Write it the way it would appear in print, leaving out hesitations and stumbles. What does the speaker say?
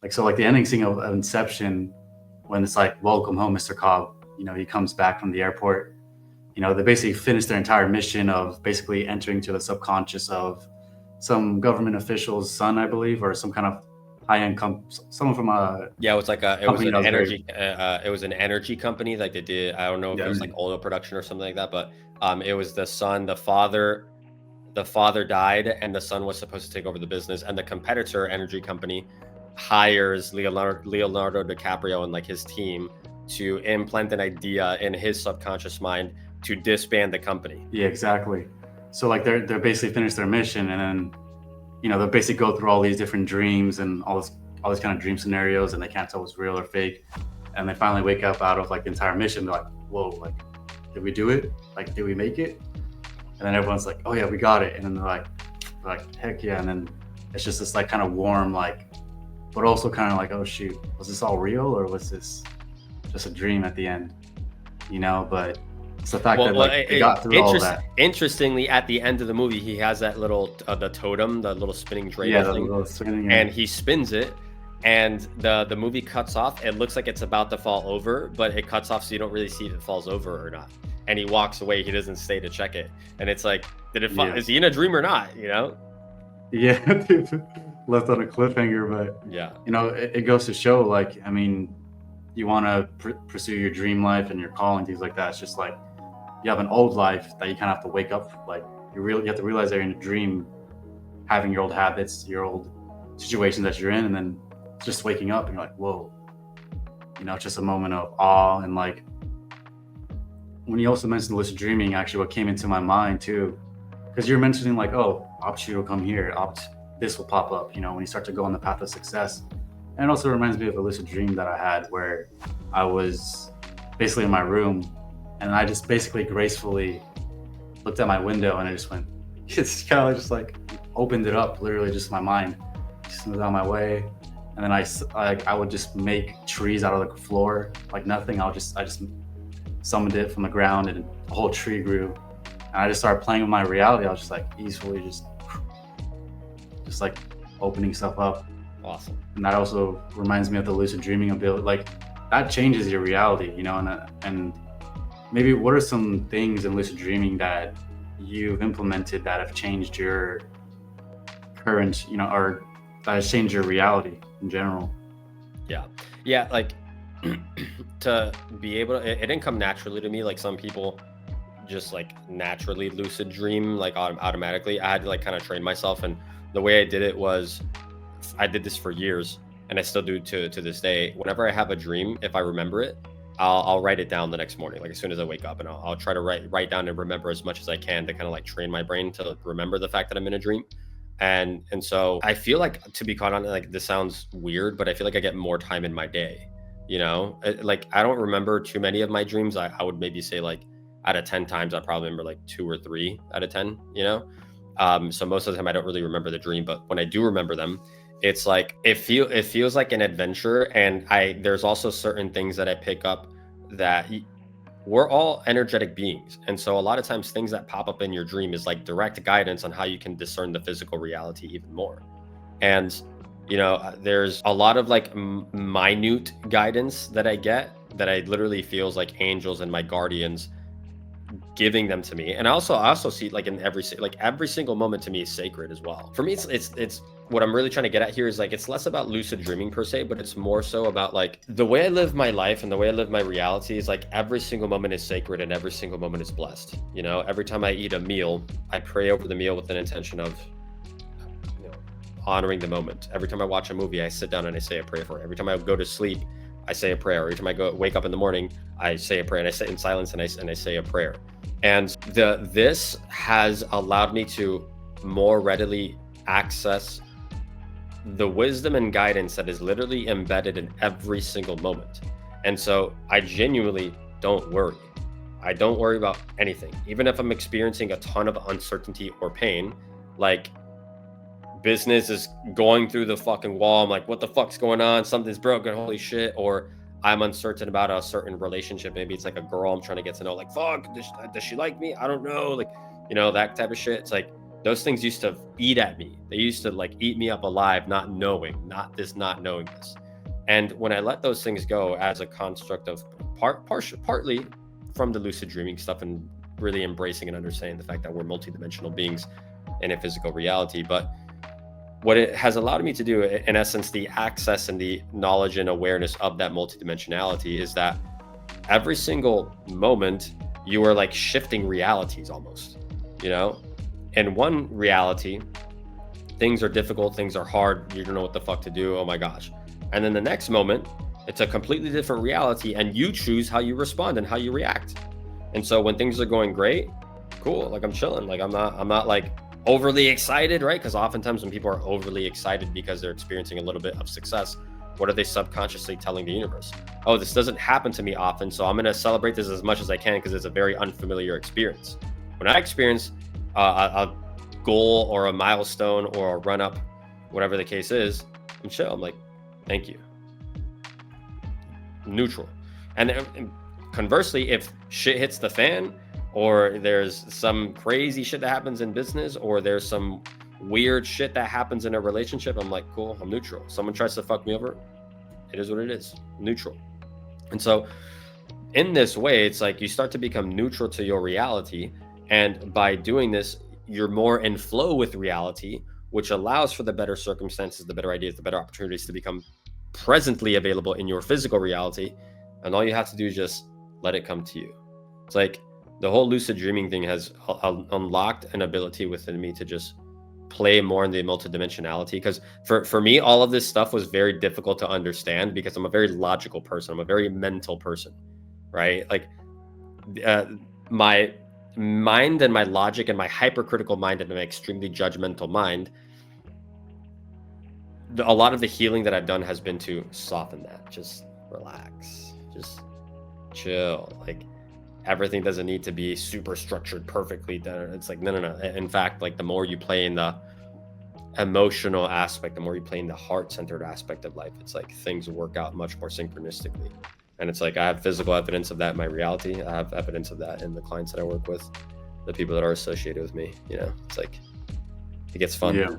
Like, so like the ending scene of Inception, when it's like, welcome home, Mr. Cobb, he comes back from the airport. They basically finish their entire mission of basically entering to the subconscious of some government official's son, I believe, or some kind of someone from a Yeah, it was like it was company an that was very, energy company. Like they did, I don't know if it yeah, was like oil production or something like that, but it was the son, the father died, and the son was supposed to take over the business, and the competitor energy company hires Leonardo DiCaprio and like his team to implant an idea in his subconscious mind to disband the company. yeah, exactly. So like they're basically finished their mission, and then they'll basically go through all these different dreams and all these kind of dream scenarios, and they can't tell what's real or fake. And they finally wake up out of like the entire mission. They're like, whoa, like, did we do it? Like, did we make it? And then everyone's like, oh yeah, we got it. And then they're like, heck yeah. And then it's just this like kind of warm, like, but also kind of like, oh shoot, was this all real or was this just a dream at the end? But it's the fact that like they got through all of that. Interestingly, at the end of the movie, he has that little the totem, the little spinning dreidel Yeah, the thing, little spinning, and he spins it, and the movie cuts off. It looks like it's about to fall over, but it cuts off, so you don't really see if it falls over or not. And he walks away. He doesn't stay to check it, and it's like, did it fall? Yeah. Is he in a dream or not? Yeah, left on a cliffhanger, but Yeah. It goes to show, like, I mean, you want to pursue your dream life and your calling, things like that. It's just like you have an old life that you kind of have to wake up. Like you have to realize that you're in a dream, having your old habits, your old situations that you're in, and then just waking up and you're like, whoa, it's just a moment of awe. And like when you also mentioned lucid dreaming, actually what came into my mind too, because you're mentioning like, oh, opportunity will come here, this will pop up, when you start to go on the path of success. And it also reminds me of a lucid dream that I had where I was basically in my room and I just basically gracefully looked at my window and I just went, it's kind of just like opened it up, literally just my mind, just moved out of my way. And then I would just make trees out of the floor, like nothing. I just summoned it from the ground and a whole tree grew. And I just started playing with my reality. I was just like easily just like opening stuff up. Awesome. And that also reminds me of the lucid dreaming ability. Like that changes your reality, and maybe what are some things in lucid dreaming that you've implemented that have changed your current, or that has changed your reality in general? Yeah, like to be able to, it didn't come naturally to me. Like some people just like naturally lucid dream like automatically. I had to like kind of train myself, and the way I did it was I did this for years, and I still do to this day. Whenever I have a dream, if I remember it, I'll write it down the next morning, like as soon as I wake up, and I'll try to write down and remember as much as I can to kind of like train my brain to remember the fact that I'm in a dream. And so I feel like, to be caught on, like, this sounds weird, but I feel like I get more time in my day. Like I don't remember too many of my dreams. I would maybe say like out of 10 times, I probably remember like 2 or 3 out of 10. So most of the time I don't really remember the dream, but when I do remember them, it's like it feels like an adventure. And there's also certain things that I pick up that we're all energetic beings, and so a lot of times things that pop up in your dream is like direct guidance on how you can discern the physical reality even more. And there's a lot of like minute guidance that I get that I literally feels like angels and my guardians giving them to me. And I also see like in every single moment to me is sacred as well. For me, it's what I'm really trying to get at here is like, it's less about lucid dreaming per se, but it's more so about like the way I live my life and the way I live my reality is like every single moment is sacred and every single moment is blessed. Every time I eat a meal, I pray over the meal with an intention of honoring the moment. Every time I watch a movie, I sit down and I say a prayer for it. Every time I go to sleep, I say a prayer. Every time I wake up in the morning, I say a prayer, and I sit in silence and I say a prayer. And this has allowed me to more readily access the wisdom and guidance that is literally embedded in every single moment. And so I genuinely don't worry. I don't worry about anything. Even if I'm experiencing a ton of uncertainty or pain, like business is going through the fucking wall. I'm like, what the fuck's going on? Something's broken. Holy shit. Or I'm uncertain about a certain relationship. Maybe it's like a girl I'm trying to get to know. Like, fuck, does she like me? I don't know. Like, that type of shit. It's like those things used to eat at me. They used to like eat me up alive, not knowing this. And when I let those things go as a construct of partly from the lucid dreaming stuff and really embracing and understanding the fact that we're multidimensional beings in a physical reality, but what it has allowed me to do, in essence, the access and the knowledge and awareness of that multidimensionality, is that every single moment you are like shifting realities almost, you know? In one reality, things are difficult, things are hard, you don't know what the fuck to do, oh my gosh. And then the next moment, it's a completely different reality, and you choose how you respond and how you react. And so when things are going great, cool, like I'm chilling, like I'm not like overly excited, right? Because oftentimes when people are overly excited because they're experiencing a little bit of success, what are they subconsciously telling the universe? Oh, this doesn't happen to me often, so I'm going to celebrate this as much as I can because it's a very unfamiliar experience. When I experience a goal or a milestone or a run up, whatever the case is, I'm chill. I'm like, thank you. Neutral. And conversely, if shit hits the fan, or there's some crazy shit that happens in business, or there's some weird shit that happens in a relationship, I'm like, cool, I'm neutral. Someone tries to fuck me over, it is what it is, neutral. And so in this way, it's like you start to become neutral to your reality. And by doing this, you're more in flow with reality, which allows for the better circumstances, the better ideas, the better opportunities to become presently available in your physical reality. And all you have to do is just let it come to you. It's like the whole lucid dreaming thing has unlocked an ability within me to just play more in the multidimensionality. Because for me, all of this stuff was very difficult to understand because I'm a very logical person. I'm a very mental person, right? Like my mind and my logic and my hypercritical mind and my extremely judgmental mind, a lot of the healing that I've done has been to soften that. Just relax, just chill. Like everything doesn't need to be super structured perfectly. It's like, no. In fact, like the more you play in the emotional aspect, the more you play in the heart-centered aspect of life, it's like things work out much more synchronistically. And it's like I have physical evidence of that in my reality. I have evidence of that in the clients that I work with, the people that are associated with me. You know, it's like it gets fun. Yeah.